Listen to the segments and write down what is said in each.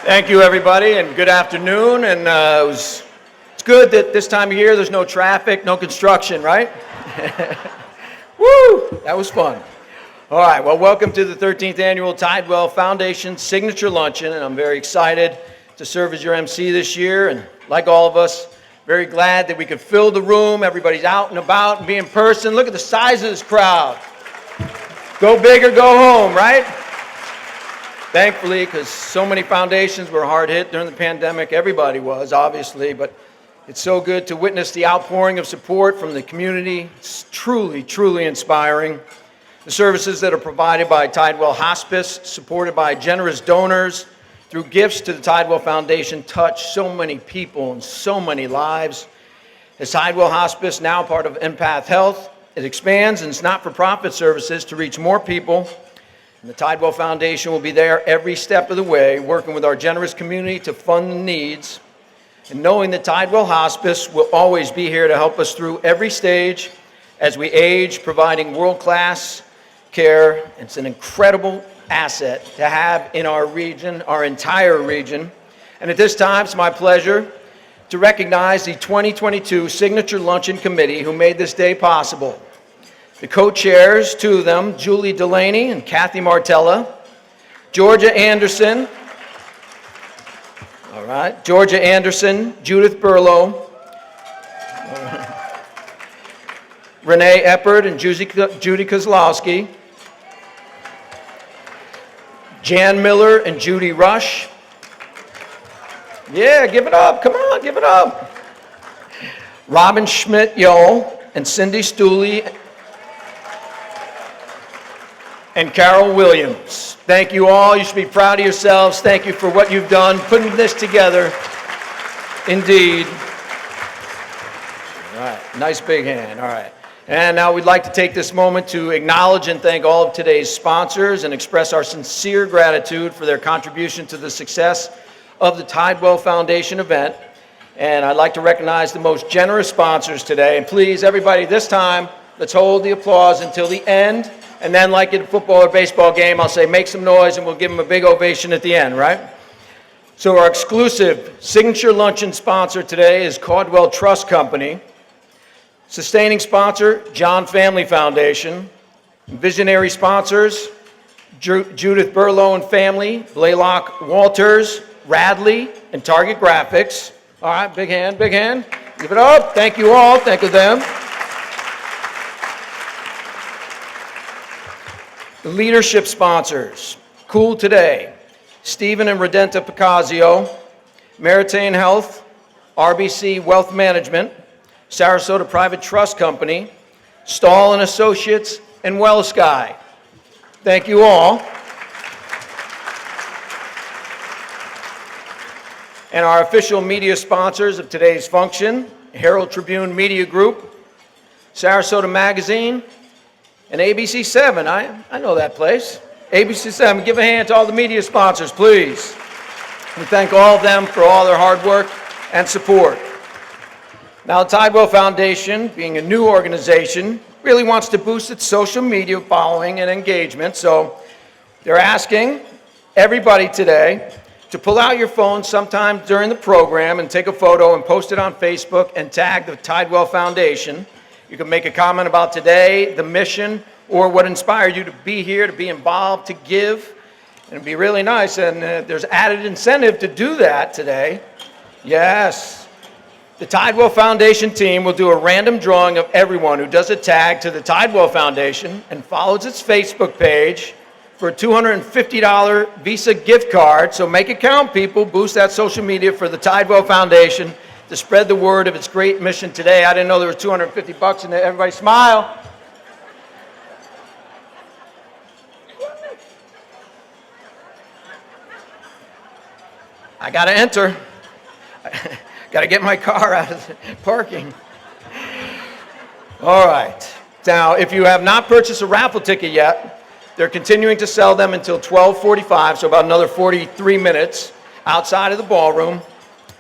Thank you, everybody, and good afternoon. And it's good that this time of year there's no traffic, no construction, right? Woo! That was fun. All right, well, welcome to the 13th Annual Tidewell Foundation Signature Luncheon, and I'm very excited to serve as your MC this year. And like all of us, very glad that we could fill the room. Everybody's out and about and be in person. Look at the size of this crowd. Go big or go home, right? Thankfully, because so many foundations were hard hit during the pandemic. Everybody was, obviously, but it's so good to witness the outpouring of support from the community. It's truly, truly inspiring. The services that are provided by Tidewell Hospice, supported by generous donors through gifts to the Tidewell Foundation, touch so many people and so many lives. As Tidewell Hospice, now part of Empath Health, it expands its not-for-profit services to reach more people. And the Tidewell Foundation will be there every step of the way, working with our generous community to fund the needs. And knowing that Tidewell Hospice will always be here to help us through every stage as we age, providing world-class care. It's an incredible asset to have in our region, our entire region. And at this time, it's my pleasure to recognize the 2022 Signature Luncheon Committee who made this day possible. The co-chairs, two of them, Julie Delaney and Kathy Martella, Georgia Anderson, all right, Georgia Anderson, Judith Burlow, Renee Eppert and Judy Kozlowski, Jan Miller and Judy Rush. Yeah, give it up, come on, give it up. Robin Schmidt-Yoll and Cindy Stooley and Carol Williams. Thank you all. You should be proud of yourselves. Thank you for what you've done, putting this together. Indeed. All right, nice big hand. All right. And now we'd like to take this moment to acknowledge and thank all of today's sponsors and express our sincere gratitude for their contribution to the success of the Tidewell Foundation event. And I'd like to recognize the most generous sponsors today. And please, everybody, this time, let's hold the applause until the end. And then, like in a football or baseball game, I'll say, make some noise, and we'll give them a big ovation at the end, right? So our exclusive signature luncheon sponsor today is Caldwell Trust Company. Sustaining sponsor, John Family Foundation. Visionary sponsors, Judith Burlow and family, Blaylock Walters, Radley, and Target Graphics. All right, big hand, big hand. Give it up. Thank you all. Thank you them. The leadership sponsors, Cool Today, Stephen and Redenta Picasio, Meritain Health, RBC Wealth Management, Sarasota Private Trust Company, Stahl and Associates, and WellSky. Thank you all. And our official media sponsors of today's function, Herald Tribune Media Group, Sarasota Magazine, and ABC7, I know that place. ABC7, give a hand to all the media sponsors, please. We thank all of them for all their hard work and support. Now, the Tidewell Foundation, being a new organization, really wants to boost its social media following and engagement, so they're asking everybody today to pull out your phone sometime during the program and take a photo and post it on Facebook and tag the Tidewell Foundation. You can make a comment about today, the mission, or what inspired you to be here, to be involved, to give. And it'd be really nice, and there's added incentive to do that today. Yes. The Tidewell Foundation team will do a random drawing of everyone who does a tag to the Tidewell Foundation and follows its Facebook page for a $250 Visa gift card. So make it count, people. Boost that social media for the Tidewell Foundation to spread the word of its great mission today. I didn't know there was $250 in there. Everybody smile. I got to enter. Got to get my car out of the parking. All right. Now, if you have not purchased a raffle ticket yet, they're continuing to sell them until 12:45, so about another 43 minutes outside of the ballroom.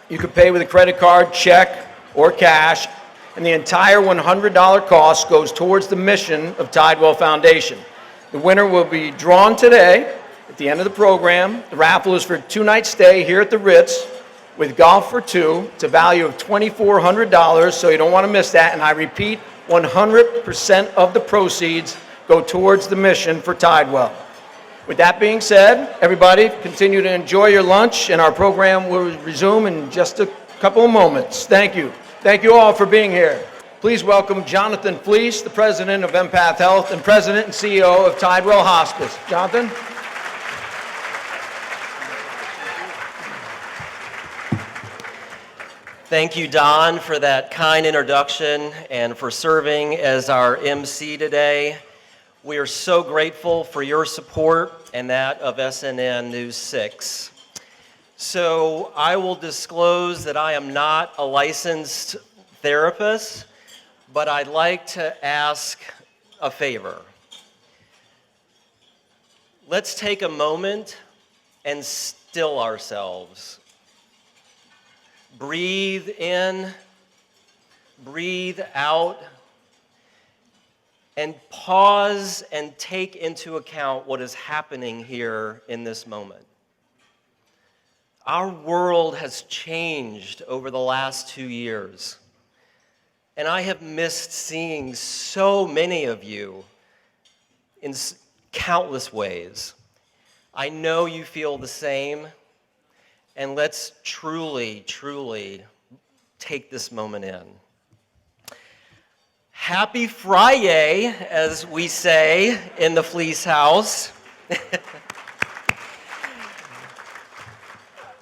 You can pay with a credit card, check, or cash, and the entire $100 cost goes towards the mission of Tidewell Foundation. The winner will be drawn today. At the end of the program, the raffle is for a 2-night stay here at the Ritz with golf for two. It's a value of $2,400, so you don't want to miss that. And I repeat, 100% of the proceeds go towards the mission for Tidewell. With that being said, everybody continue to enjoy your lunch, and our program will resume in just a couple of moments. Thank you. Thank you all for being here. Please welcome Jonathan Fleece, the president of Empath Health and president and CEO of Tidewell Hospice. Jonathan? Thank you, Don, for that kind introduction and for serving as our MC today. We are so grateful for your support and that of SNN News 6. So I will disclose that I am not a licensed therapist, but I'd like to ask a favor. Let's take a moment and still ourselves. Breathe in, breathe out, and pause and take into account what is happening here in this moment. Our world has changed over the last 2 years, and I have missed seeing so many of you in countless ways. I know you feel the same. And let's truly, truly take this moment in. Happy Friday, as we say in the Fleece House.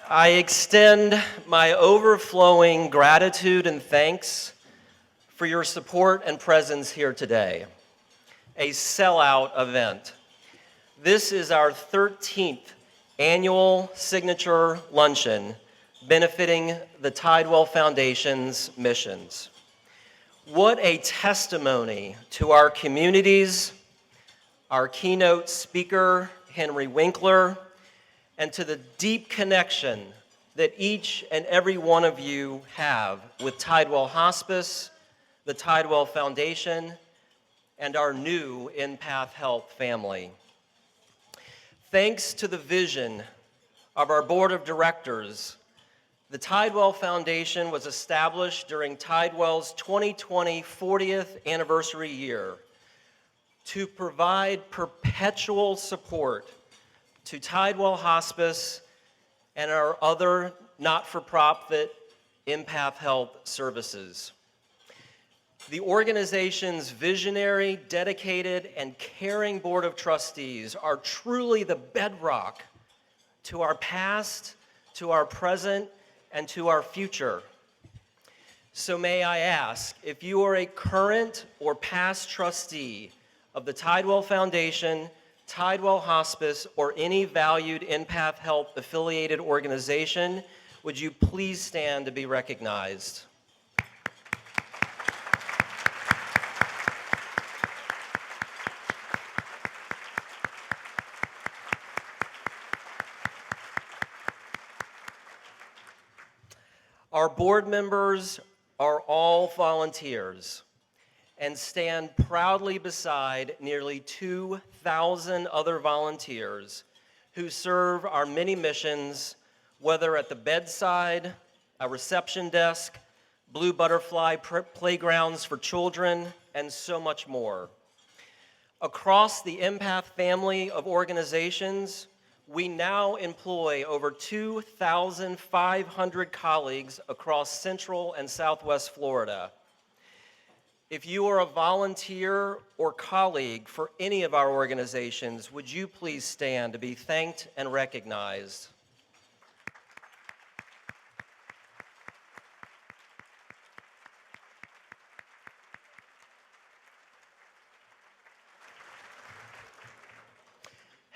I extend my overflowing gratitude and thanks for your support and presence here today. A sellout event. This is our 13th annual signature luncheon benefiting the Tidewell Foundation's missions. What a testimony to our communities, our keynote speaker, Henry Winkler, and to the deep connection that each and every one of you have with Tidewell Hospice, the Tidewell Foundation, and our new Empath Health family. Thanks to the vision of our board of directors, the Tidewell Foundation was established during Tidewell's 2020 40th anniversary year to provide perpetual support to Tidewell Hospice and our other not-for-profit Empath Health services. The organization's visionary, dedicated, and caring board of trustees are truly the bedrock to our past, to our present, and to our future. So may I ask, if you are a current or past trustee of the Tidewell Foundation, Tidewell Hospice, or any valued Empath Health affiliated organization, would you please stand to be recognized? Our board members are all volunteers and stand proudly beside nearly 2,000 other volunteers who serve our many missions, whether at the bedside, a reception desk, Blue Butterfly playgrounds for children, and so much more. Across the Empath family of organizations, we now employ over 2,500 colleagues across Central and Southwest Florida. If you are a volunteer or colleague for any of our organizations, would you please stand to be thanked and recognized?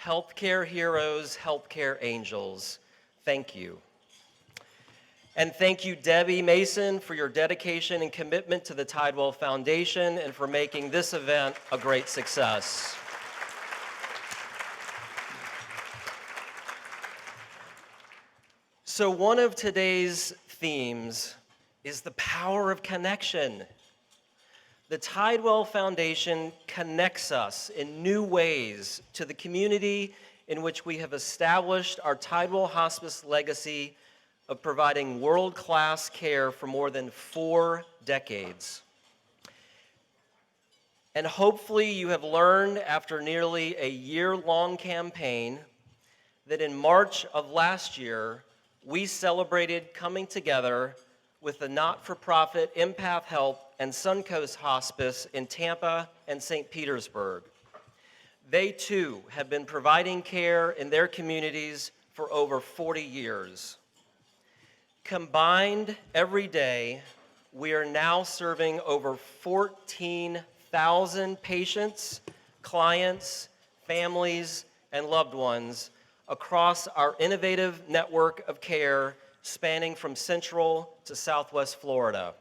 Healthcare heroes, healthcare angels, thank you. And thank you, Debbie Mason, for your dedication and commitment to the Tidewell Foundation and for making this event a great success. So one of today's themes is the power of connection. The Tidewell Foundation connects us in new ways to the community in which we have established our Tidewell Hospice legacy of providing world-class care for more than 4 decades. And hopefully you have learned after nearly a year-long campaign that in March of last year, we celebrated coming together with the not-for-profit Empath Health and Suncoast Hospice in Tampa and St. Petersburg. They too have been providing care in their communities for over 40 years. Combined every day, we are now serving over 14,000 patients, clients, families, and loved ones across our innovative network of care spanning from Central to Southwest Florida.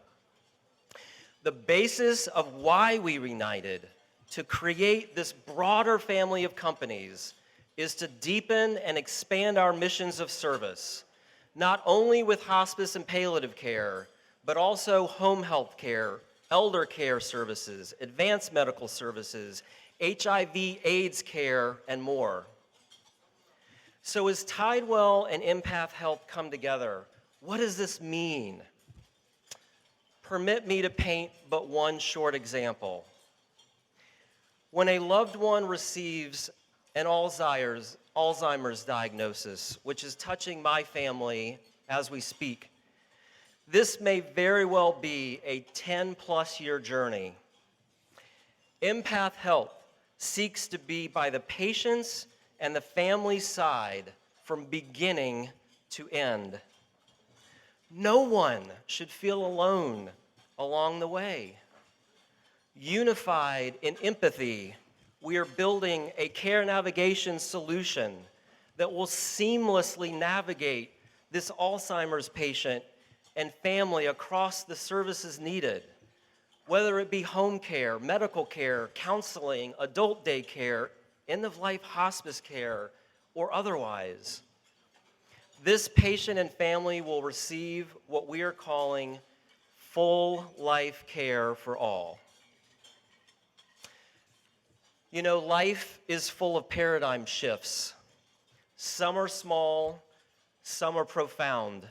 The basis of why we reunited to create this broader family of companies is to deepen and expand our missions of service, not only with hospice and palliative care, but also home health care, elder care services, advanced medical services, HIV/AIDS care, and more. So as Tidewell and Empath Health come together, what does this mean? Permit me to paint but one short example. When a loved one receives an Alzheimer's diagnosis, which is touching my family as we speak, this may very well be a 10-plus year journey. Empath Health seeks to be by the patient's and the family's side from beginning to end. No one should feel alone along the way. Unified in empathy, we are building a care navigation solution that will seamlessly navigate this Alzheimer's patient and family across the services needed, whether it be home care, medical care, counseling, adult day care, end-of-life hospice care, or otherwise. This patient and family will receive what we are calling full life care for all. You know, life is full of paradigm shifts. Some are small, some are profound.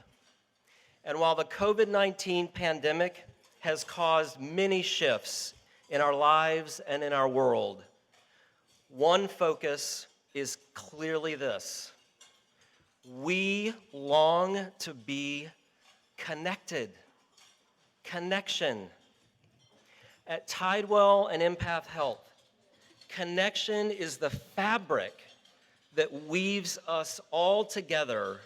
And while the COVID-19 pandemic has caused many shifts in our lives and in our world, one focus is clearly this: we long to be connected. Connection. At Tidewell and Empath Health, connection is the fabric that weaves us all together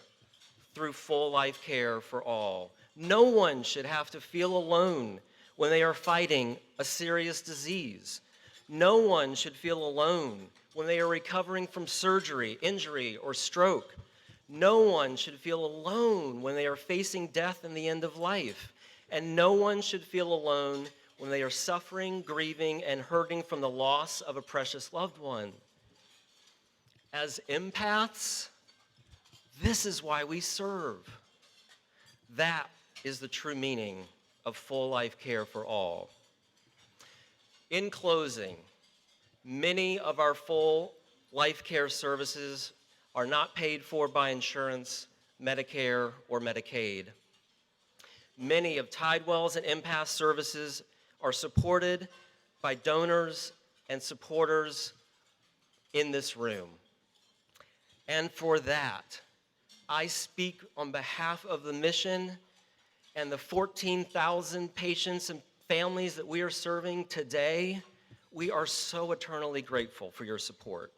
through full life care for all. No one should have to feel alone when they are fighting a serious disease. No one should feel alone when they are recovering from surgery, injury, or stroke. No one should feel alone when they are facing death and the end of life. And no one should feel alone when they are suffering, grieving, and hurting from the loss of a precious loved one. As empaths, this is why we serve. That is the true meaning of full life care for all. In closing, many of our full life care services are not paid for by insurance, Medicare, or Medicaid. Many of Tidewell's and Empath services are supported by donors and supporters in this room. And for that, I speak on behalf of the mission and the 14,000 patients and families that we are serving today. We are so eternally grateful for your support.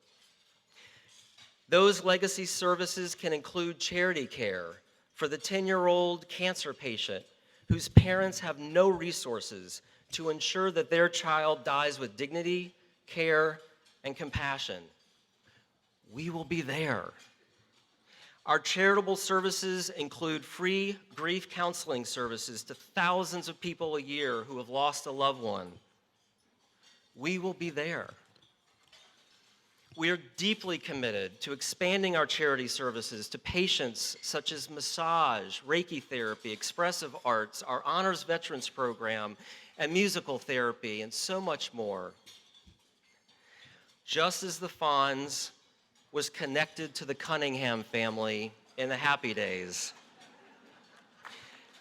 Those legacy services can include charity care for the 10-year-old cancer patient whose parents have no resources to ensure that their child dies with dignity, care, and compassion. We will be there. Our charitable services include free grief counseling services to thousands of people a year who have lost a loved one. We will be there. We are deeply committed to expanding our charity services to patients such as massage, Reiki therapy, expressive arts, our Honors Veterans Program, and musical therapy, and so much more. Just as the Fonz was connected to the Cunningham family in the Happy Days,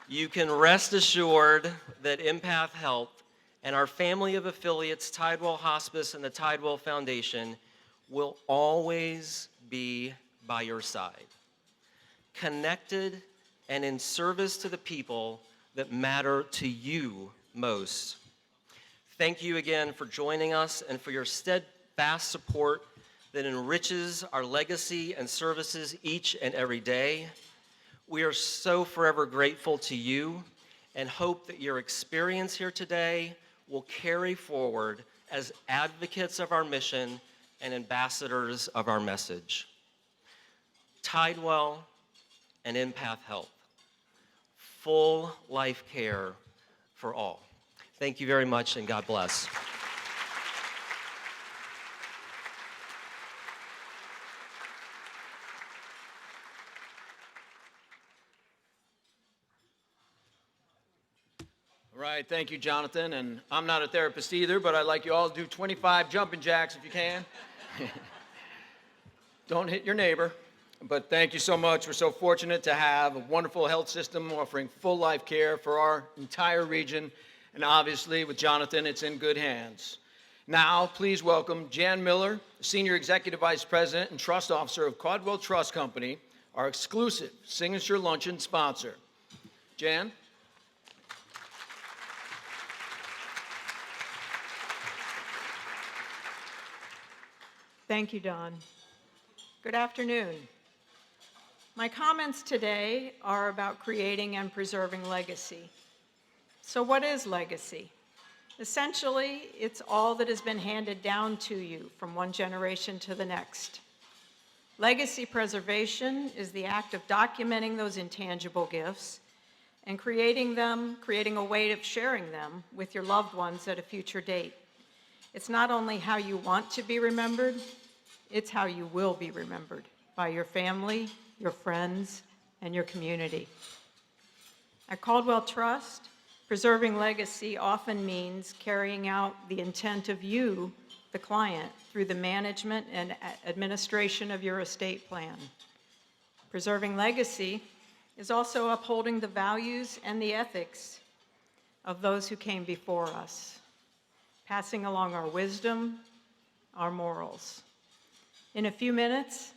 you can rest assured that Empath Health and our family of affiliates, Tidewell Hospice and the Tidewell Foundation, will always be by your side, connected and in service to the people that matter to you most. Thank you again for joining us and for your steadfast support that enriches our legacy and services each and every day. We are so forever grateful to you and hope that your experience here today will carry forward as advocates of our mission and ambassadors of our message. Tidewell and Empath Health, full life care for all. Thank you very much, and God bless. All right, thank you, Jonathan. And I'm not a therapist either, but I'd like you all to do 25 jumping jacks if you can. Don't hit your neighbor. But thank you so much. We're so fortunate to have a wonderful health system offering full life care for our entire region. And obviously, with Jonathan, it's in good hands. Now, please welcome Jan Miller, Senior Executive Vice President and Trust Officer of Tidewell Trust Company, our exclusive signature luncheon sponsor. Jan? Thank you, Don. Good afternoon. My comments today are about creating and preserving legacy. So what is legacy? Essentially, it's all that has been handed down to you from one generation to the next. Legacy preservation is the act of documenting those intangible gifts and creating a way of sharing them with your loved ones at a future date. It's not only how you want to be remembered, it's how you will be remembered by your family, your friends, and your community. At Caldwell Trust, preserving legacy often means carrying out the intent of you, the client, through the management and administration of your estate plan. Preserving legacy is also upholding the values and the ethics of those who came before us, passing along our wisdom, our morals. In a few minutes,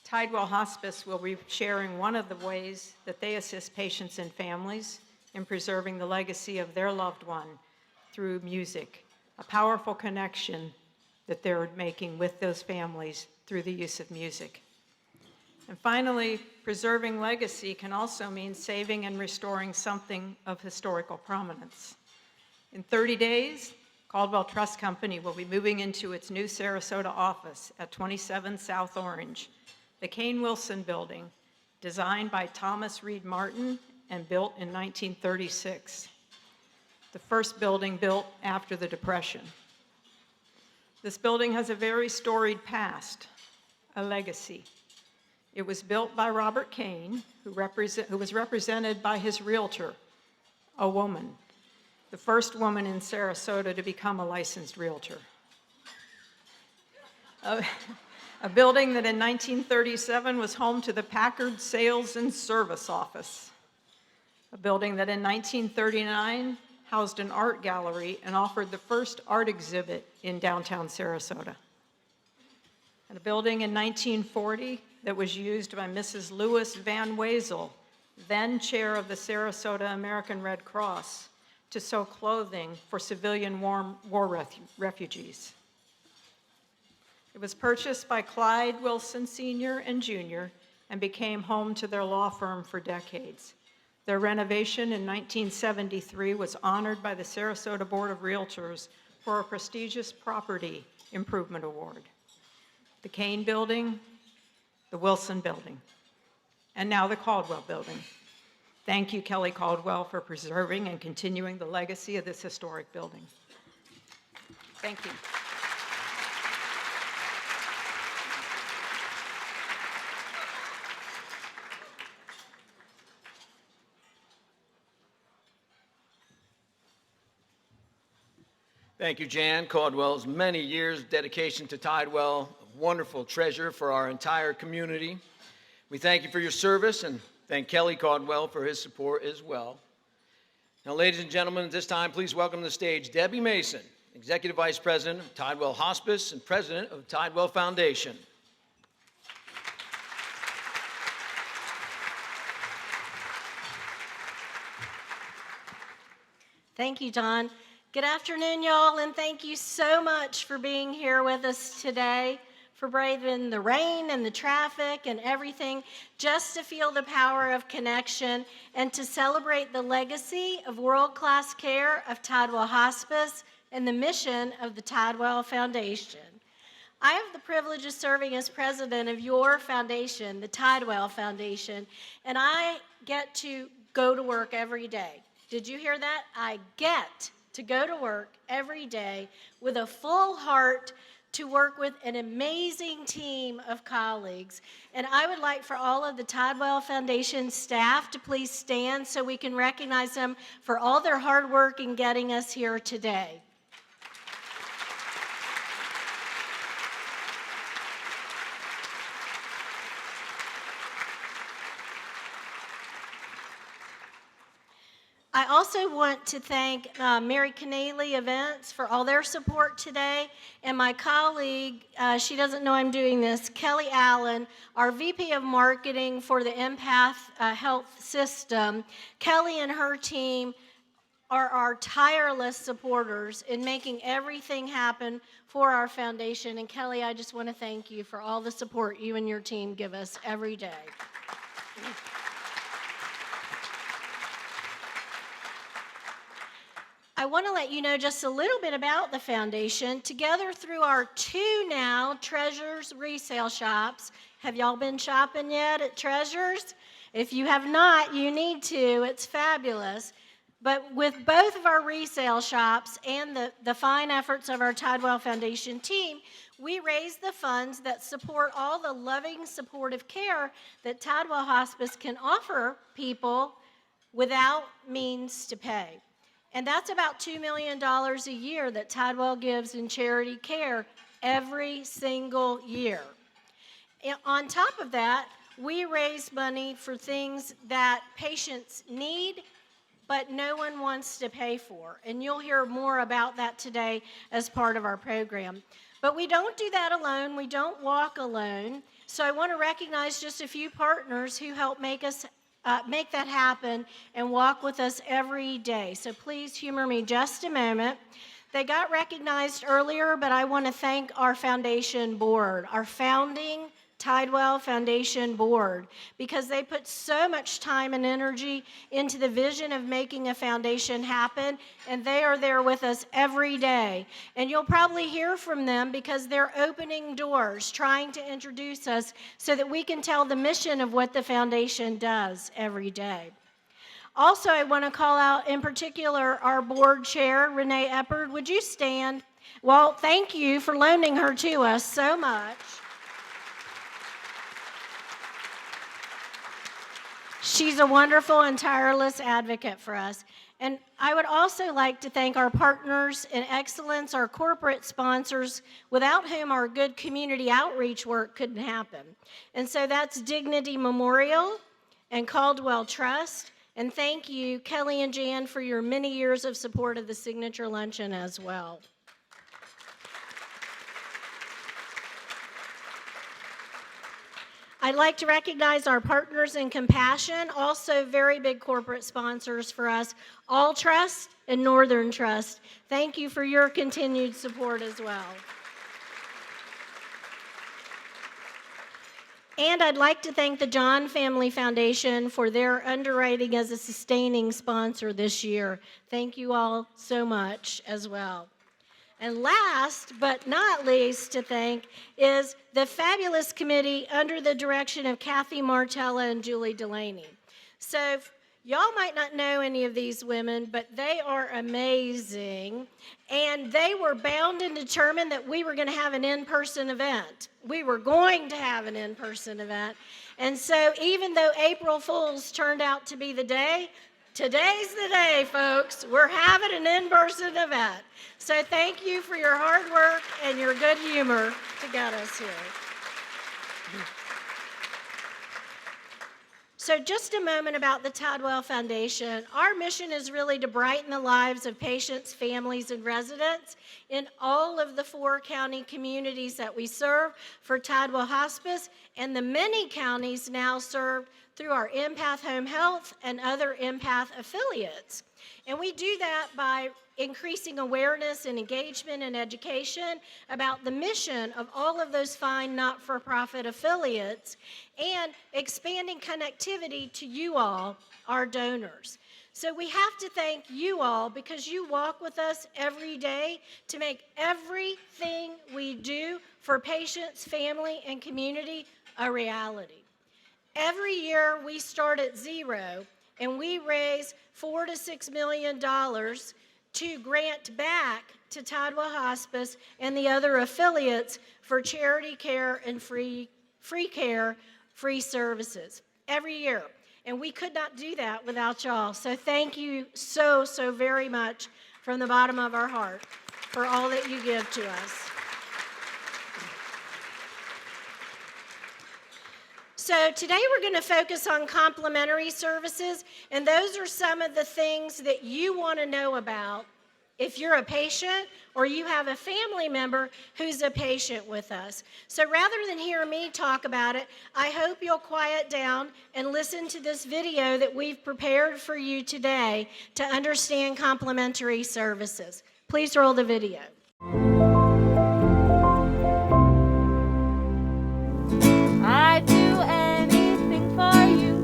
Tidewell Hospice will be sharing one of the ways that they assist patients and families in preserving the legacy of their loved one through music, a powerful connection that they're making with those families through the use of music. And finally, preserving legacy can also mean saving and restoring something of historical prominence. In 30 days, Caldwell Trust Company will be moving into its new Sarasota office at 27 South Orange, the Kane Wilson Building, designed by Thomas Reed Martin and built in 1936, the first building built after the Depression. This building has a very storied past, a legacy. It was built by Robert Kane, who was represented by his realtor, a woman, the first woman in Sarasota to become a licensed realtor. A building that in 1937 was home to the Packard Sales and Service Office. A building that in 1939 housed an art gallery and offered the first art exhibit in downtown Sarasota. And a building in 1940 that was used by Mrs. Lewis Van Wezel, then chair of the Sarasota American Red Cross, to sew clothing for civilian war refugees. It was purchased by Clyde Wilson Sr. and Jr. and became home to their law firm for decades. Their renovation in 1973 was honored by the Sarasota Board of Realtors for a prestigious Property Improvement Award. The Kane Building, the Wilson Building, and now the Caldwell Building. Thank you, Kelly Caldwell, for preserving and continuing the legacy of this historic building. Thank you. Thank you, Jan. Caldwell's many years' dedication to Tidewell, a wonderful treasure for our entire community. We thank you for your service and thank Kelly Caldwell for his support as well. Now, ladies and gentlemen, at this time, please welcome to the stage Debbie Mason, Executive Vice President of Tidewell Hospice and President of the Tidewell Foundation. Thank you, Don. Good afternoon, y'all, and thank you so much for being here with us today, for braving the rain and the traffic and everything, just to feel the power of connection and to celebrate the legacy of world-class care of Tidewell Hospice and the mission of the Tidewell Foundation. I have the privilege of serving as president of your foundation, the Tidewell Foundation, and I get to go to work every day. Did you hear that? I get to go to work every day with a full heart to work with an amazing team of colleagues. And I would like for all of the Tidewell Foundation staff to please stand so we can recognize them for all their hard work in getting us here today. I also want to thank Mary Keneally Events for all their support today, and my colleague, she doesn't know I'm doing this, Kelly Allen, our VP of Marketing for the Empath Health System. Kelly and her team are our tireless supporters in making everything happen for our foundation. And Kelly, I just want to thank you for all the support you and your team give us every day. I want to let you know just a little bit about the foundation. Together through our 2 now Treasures resale shops. Have y'all been shopping yet at Treasures? If you have not, you need to. It's fabulous. But with both of our resale shops and the fine efforts of our Tidewell Foundation team, we raise the funds that support all the loving, supportive care that Tidewell Hospice can offer people without means to pay. And that's about $2 million a year that Tidewell gives in charity care every single year. And on top of that, we raise money for things that patients need, but no one wants to pay for. And you'll hear more about that today as part of our program. But we don't do that alone. We don't walk alone. So I want to recognize just a few partners who help make that happen and walk with us every day. So please humor me just a moment. They got recognized earlier, but I want to thank our foundation board, our founding Tidewell Foundation board, because they put so much time and energy into the vision of making a foundation happen, and they are there with us every day. And you'll probably hear from them because they're opening doors, trying to introduce us so that we can tell the mission of what the foundation does every day. Also, I want to call out in particular our board chair, Renee Eppard. Would you stand? Well, thank you for loaning her to us so much. She's a wonderful and tireless advocate for us. And I would also like to thank our partners in excellence, our corporate sponsors, without whom our good community outreach work couldn't happen. And so that's Dignity Memorial and Caldwell Trust. And thank you, Kelly and Jan, for your many years of support of the Signature Luncheon as well. I'd like to recognize our partners in Compassion, also very big corporate sponsors for us, All Trust and Northern Trust. Thank you for your continued support as well. And I'd like to thank the John Family Foundation for their underwriting as a sustaining sponsor this year. Thank you all so much as well. And last but not least to thank is the fabulous committee under the direction of Kathy Martella and Julie Delaney. So y'all might not know any of these women, but they are amazing. And they were bound and determined that we were going to have an in-person event. We were going to have an in-person event. And so even though April Fools turned out to be the day, Today's the day, folks. We're having an in-person event. So thank you for your hard work and your good humor to get us here. So just a moment about the Tidewell Foundation. Our mission is really to brighten the lives of patients, families, and residents in all of the 4 county communities that we serve for Tidewell Hospice and the many counties now served through our Empath Home Health and other Empath affiliates. And we do that by increasing awareness and engagement and education about the mission of all of those fine not-for-profit affiliates and expanding connectivity to you all, our donors. So we have to thank you all because you walk with us every day to make everything we do for patients, family, and community a reality. Every year we start at zero and we raise $4 to $6 million to grant back to Tidewell Hospice and the other affiliates for charity care and free care, free services every year. And we could not do that without y'all. So thank you so very much from the bottom of our heart for all that you give to us. So today we're going to focus on complementary services, and those are some of the things that you want to know about if you're a patient or you have a family member who's a patient with us. So rather than hear me talk about it, I hope you'll quiet down and listen to this video that we've prepared for you today to understand complementary services. Please roll the video. I do anything for you,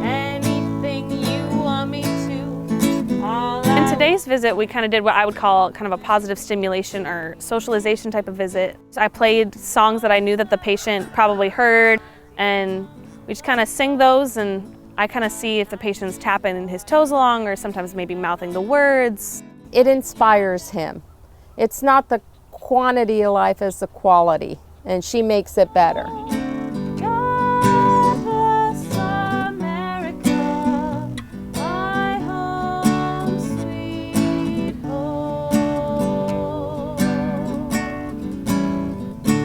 anything you want me to. In today's visit, we kind of did what I would call kind of a positive stimulation or socialization type of visit. So I played songs that I knew that the patient probably heard, and we just kind of sing those, and I kind of see if the patient's tapping his toes along or sometimes maybe mouthing the words. It inspires him. It's not the quantity of life as the quality, and she makes it better. God bless America, my home, sweet home.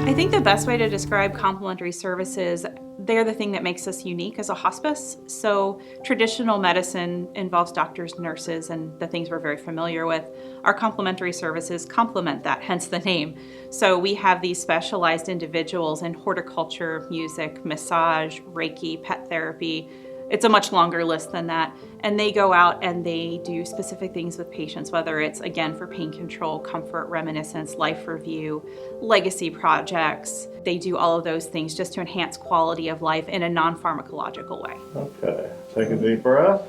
I think the best way to describe complementary services, they're the thing that makes us unique as a hospice. So traditional medicine involves doctors, nurses, and the things we're very familiar with. Our complementary services complement that, hence the name. So we have these specialized individuals in horticulture, music, massage, Reiki, pet therapy. It's a much longer list than that. And they go out and they do specific things with patients, whether it's, again, for pain control, comfort, reminiscence, life review, legacy projects. They do all of those things just to enhance quality of life in a non-pharmacological way. Okay, take a deep breath.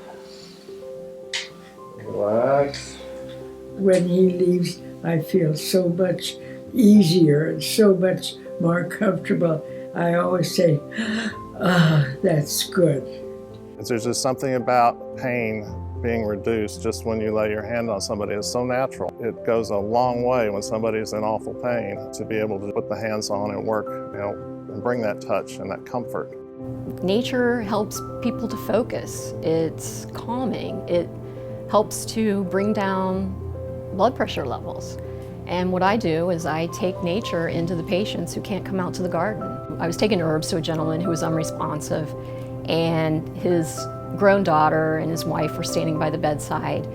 Relax. When he leaves, I feel so much easier and so much more comfortable. I always say, that's good. There's just something about pain being reduced just when you lay your hand on somebody. It's so natural. It goes a long way when somebody's in awful pain to be able to put the hands on and work, and bring that touch and that comfort. Nature helps people to focus. It's calming. It helps to bring down blood pressure levels. And what I do is I take nature into the patients who can't come out to the garden. I was taking herbs to a gentleman who was unresponsive, and his grown daughter and his wife were standing by the bedside.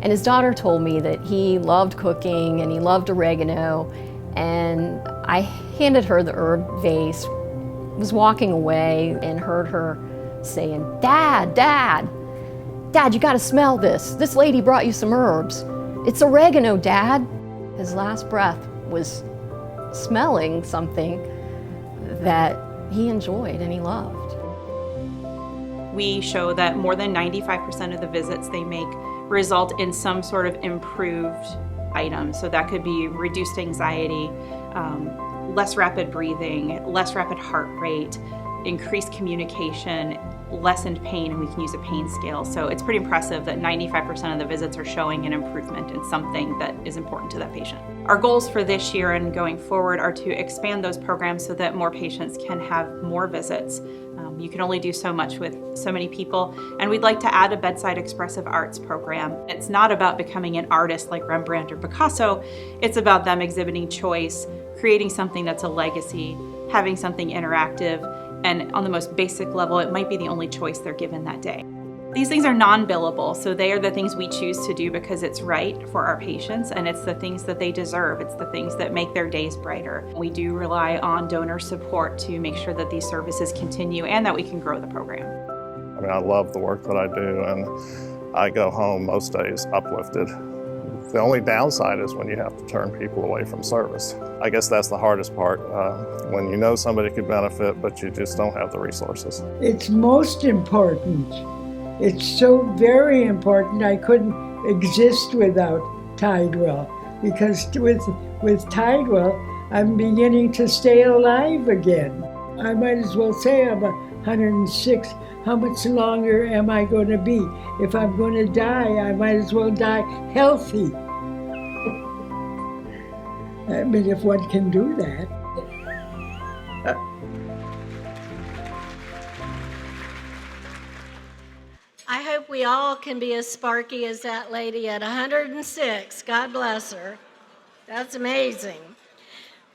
And his daughter told me that he loved cooking and he loved oregano, and I handed her the herb vase, was walking away and heard her saying, Dad, you gotta smell this. This lady brought you some herbs. It's oregano, Dad. His last breath was smelling something that he enjoyed and he loved. We show that more than 95% of the visits they make result in some sort of improved item. So that could be reduced anxiety, less rapid breathing, less rapid heart rate, increased communication, lessened pain, and we can use a pain scale. So it's pretty impressive that 95% of the visits are showing an improvement in something that is important to that patient. Our goals for this year and going forward are to expand those programs so that more patients can have more visits You can only do so much with so many people, and we'd like to add a bedside expressive arts program. It's not about becoming an artist like Rembrandt or Picasso, it's about them exhibiting choice, creating something that's a legacy, having something interactive, and on the most basic level, it might be the only choice they're given that day. These things are non-billable, so they are the things we choose to do because it's right for our patients, and it's the things that they deserve. It's the things that make their days brighter. We do rely on donor support to make sure that these services continue and that we can grow the program. I mean, I love the work that I do, and I go home most days uplifted. The only downside is when you have to turn people away from service. I guess that's the hardest part, when you know somebody could benefit, but you just don't have the resources. It's most important. It's so very important. I couldn't exist without Tidewell, because with Tidewell, I'm beginning to stay alive again. I might as well say I'm 106. How much longer am I going to be? If I'm going to die, I might as well die healthy. I mean, if one can do that. I hope we all can be as sparky as that lady at 106. God bless her. That's amazing.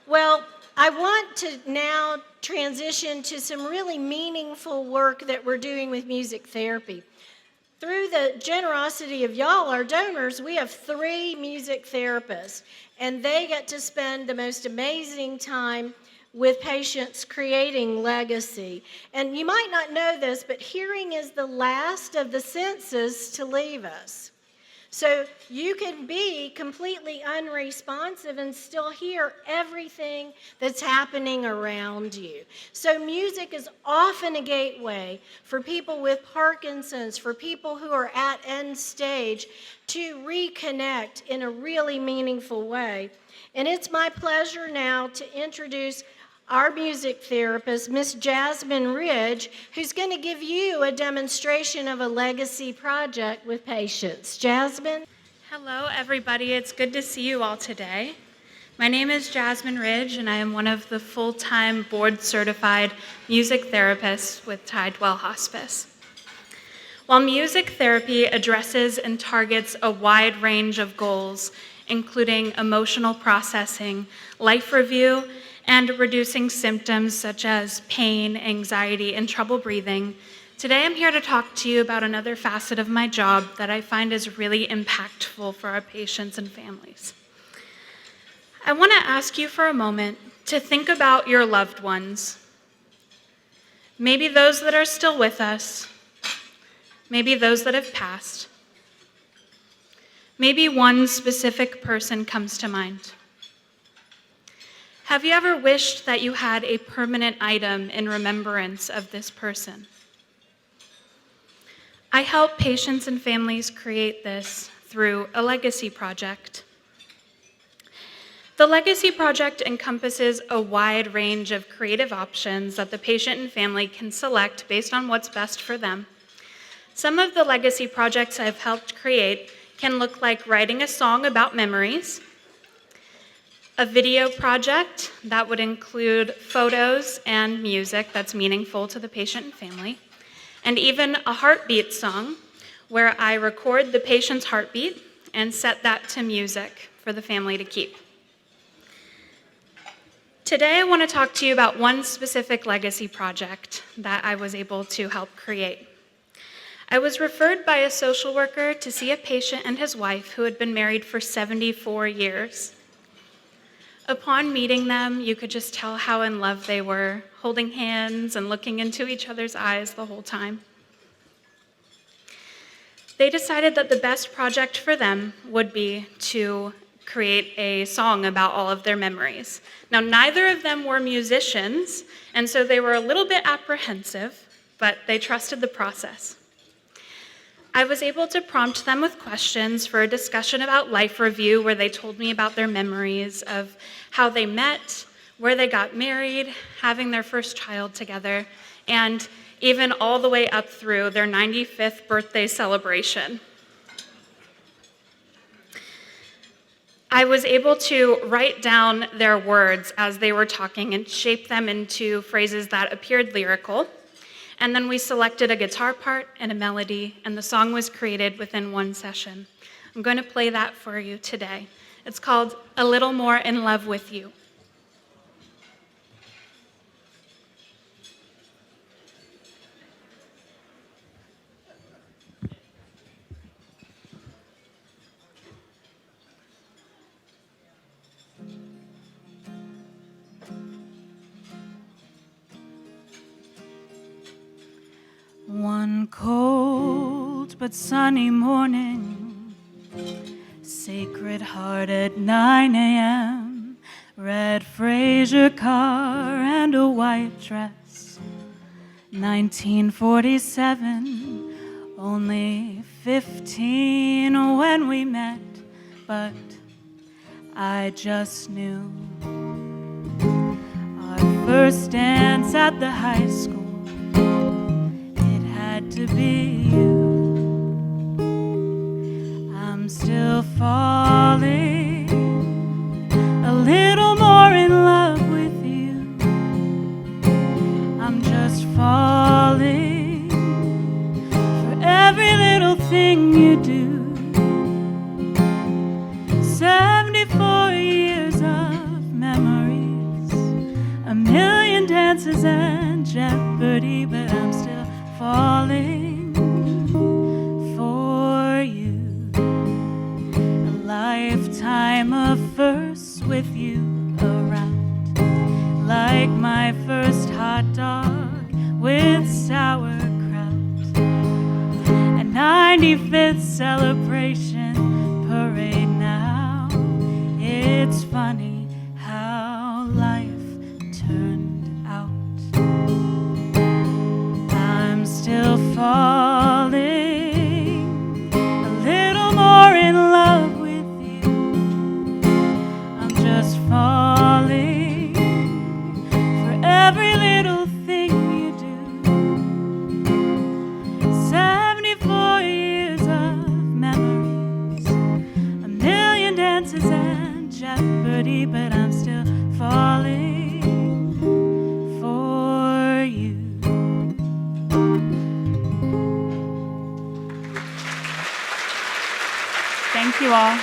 Well, I want to now transition to some really meaningful work that we're doing with music therapy. Through the generosity of y'all, our donors, we have 3 music therapists, and they get to spend the most amazing time with patients creating legacy. And you might not know this, but hearing is the last of the senses to leave us. So you can be completely unresponsive and still hear everything that's happening around you. So music is often a gateway for people with Parkinson's, for people who are at end stage, to reconnect in a really meaningful way. And it's my pleasure now to introduce our music therapist, Miss Jasmine Ridge, who's going to give you a demonstration of a legacy project with patients. Jasmine? Hello, everybody. It's good to see you all today. My name is Jasmine Ridge, and I am one of the full-time board-certified music therapists with Tidewell Hospice. While music therapy addresses and targets a wide range of goals, including emotional processing, life review, and reducing symptoms such as pain, anxiety, and trouble breathing, today I'm here to talk to you about another facet of my job that I find is really impactful for our patients and families. I want to ask you for a moment to think about your loved ones. Maybe those that are still with us, maybe those that have passed. Maybe one specific person comes to mind. Have you ever wished that you had a permanent item in remembrance of this person? I help patients and families create this through a legacy project. The legacy project encompasses a wide range of creative options that the patient and family can select based on what's best for them. Some of the legacy projects I've helped create can look like writing a song about memories, a video project that would include photos and music that's meaningful to the patient and family, and even a heartbeat song where I record the patient's heartbeat and set that to music for the family to keep. Today I want to talk to you about one specific legacy project that I was able to help create. I was referred by a social worker to see a patient and his wife who had been married for 74 years. Upon meeting them, you could just tell how in love they were, holding hands and looking into each other's eyes the whole time. They decided that the best project for them would be to create a song about all of their memories. Now, neither of them were musicians, and so they were a little bit apprehensive, but they trusted the process. I was able to prompt them with questions for a discussion about life review, where they told me about their memories of how they met, where they got married, having their first child together, and even all the way up through their 95th birthday celebration. I was able to write down their words as they were talking and shape them into phrases that appeared lyrical. And then we selected a guitar part and a melody, and the song was created within one session. I'm going to play that for you today. It's called A Little More in Love with You. One cold but sunny morning, Sacred Heart at 9 a.m., red Fraser car and a white dress. 1947, only 15 when we met, but I just knew. Our first dance at the high school, to be you. I'm still falling a little more in love with you. I'm just falling for every little thing you do. 74 years of memories, a million dances and Jeopardy, but I'm still falling for you. A lifetime of firsts with you around, like my first hot dog with sauerkraut. A 95th celebration parade now. It's funny how life turned out. Still falling a little more in love with you. I'm just falling for every little thing you do. 74 years of memories, a million dances and Jeopardy, but I'm still falling for you. Thank you all.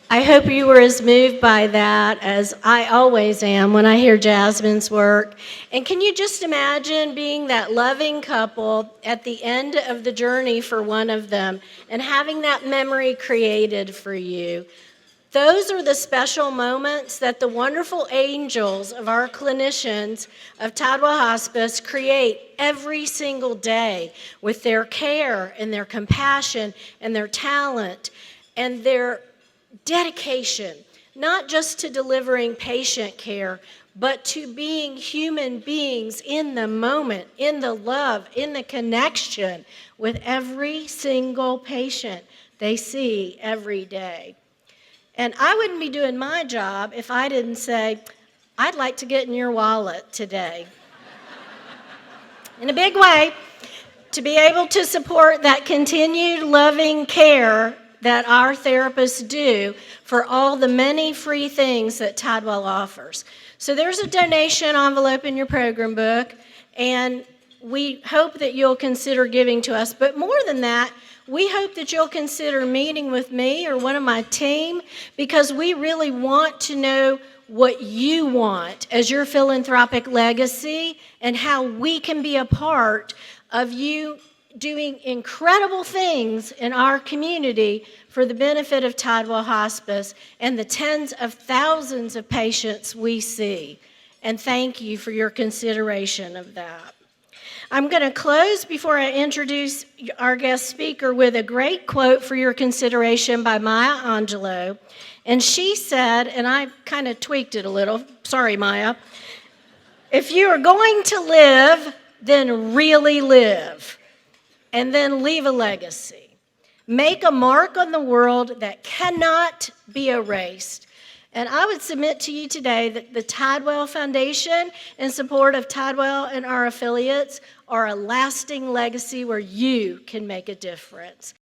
I hope you were as moved by that as I always am when I hear Jasmine's work. And can you just imagine being that loving couple at the end of the journey for one of them and having that memory created for you? Those are the special moments that the wonderful angels of our clinicians of Tidewell Hospice create every single day with their care and their compassion and their talent and their dedication, not just to delivering patient care, but to being human beings in the moment, in the love, in the connection with every single patient they see every day. And I wouldn't be doing my job if I didn't say, I'd like to get in your wallet today. In a big way, to be able to support that continued loving care that our therapists do for all the many free things that Tidewell offers. So there's a donation envelope in your program book, and we hope that you'll consider giving to us. But more than that, we hope that you'll consider meeting with me or one of my team, because we really want to know what you want as your philanthropic legacy and how we can be a part of you doing incredible things in our community for the benefit of Tidewell Hospice and the tens of thousands of patients we see. And thank you for your consideration of that. I'm going to close before I introduce our guest speaker with a great quote for your consideration by Maya Angelou. And she said, and I kind of tweaked it a little, sorry Maya, if you are going to live, then really live, and then leave a legacy. Make a mark on the world that cannot be erased. And I would submit to you today that the Tidewell Foundation, in support of Tidewell and our affiliates, are a lasting legacy where you can make a difference.